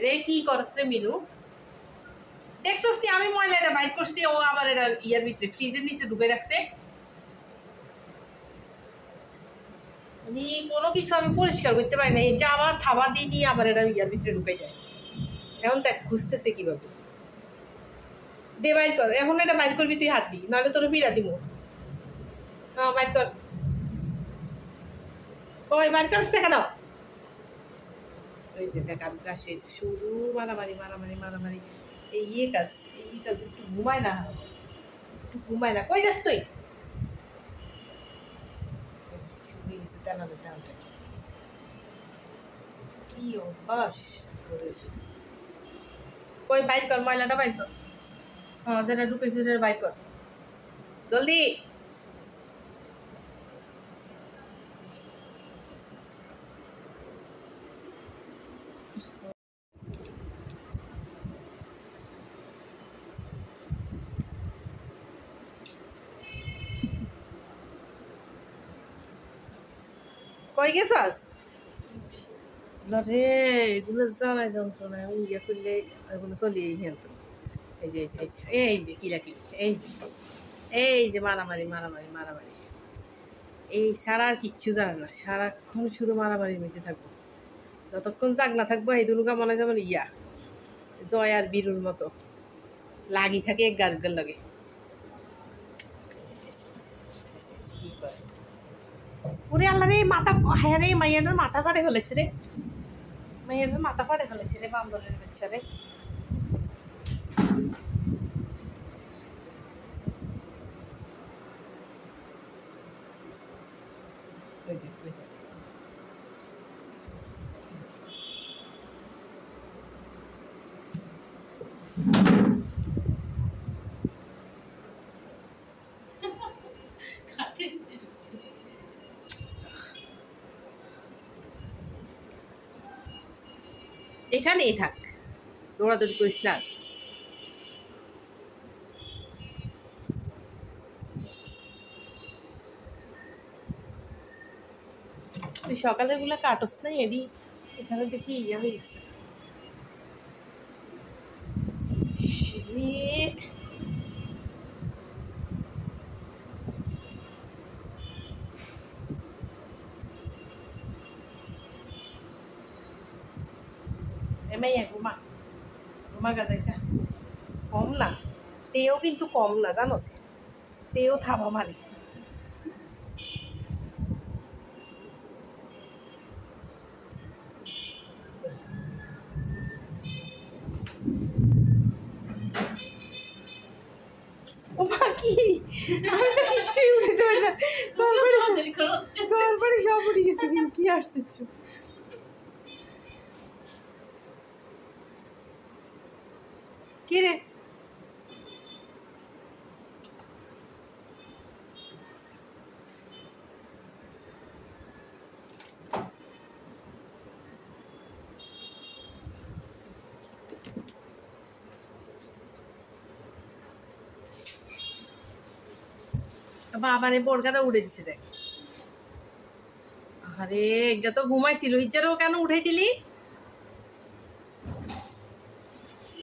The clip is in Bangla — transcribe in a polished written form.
রে কি করছ রে মিনু দেখছস নি আমি ময়লাটা বাইট করছি ও আবার এটা ইয়ার ভিতরে ফ্রিজের নিচে ঢুকে রাখছে মানে কোনো কিছু আমি পরিষ্কার করতে পারি না এই জামা থাবা দিয়ে নিয়ে আবার এটা ইয়ার ভিতরে ঢুকে যায় এখন দেখ খুঁজতেছে কিভাবে দে বাইর কর এখন এটা বাইর করবি তুই হাত দি নাহলে তোর ফিরা দিব হ্যাঁ বাইর কর কই বাইর করছ না কেন ওই যে দেখ আমি কাছে শুধু মারামারি মারামারি মারামারি এই কাজ একটু ঘুমায় না কই যাস তুই শুয়ে গেছে তেনালে টানটা কি অভ্যাস কই বাইর কর ময়লাটা বাইর কর হ্যাঁ যেটা ঢুকেছে সেটা বাইর কর জলদি কই গেছাস রে এগুলো জ্বালায় যন্ত্রণা আমি ইয়ে করলে এগুলো চলিয়ে হেন তো এই যে কিলাকিলি এই যে মারামারি মারামারি মারামারি এই ছাড়া আর কিচ্ছু জানে না সারাক্ষণ শুধু মারামারির মধ্যে থাকবো যতক্ষণ জাগ না থাকবো এই দুনুকা মনে হয় যেমন ইয়া জয় আর বীরুর মতো লাগি থাকে এক গার্গের লাগে ওরে আল্লাহ রে মাথা হ্যাঁ রে মাইয়াটার মাথা ফাটে ফেলেছে রে মাইয়াটার মাথা ফাটে ফেলেছে রে বান্দরের বাচ্চা রে এখানেই থাক দৌড়াদৌড়ি করিস না তুই সকালের গুলা কাটস না এডি এখানে দেখি ইয়ে হয়ে গেছে এমাইয়া ঘুমা গাজাইছা কম না তেও কিন্তু কম না জানোস তেও থামা মারে ওমা কি আমি তো কিচ্ছুই উঠে দেয় না গড়বড়ে সব উঠে গেছে কি আসতেছ কি রে বাবারে বোরকাটা উড়ে দিছে দেখ আরে এটা তো ঘুমাইছিল ইচ্ছারও কেন উঠাই দিলি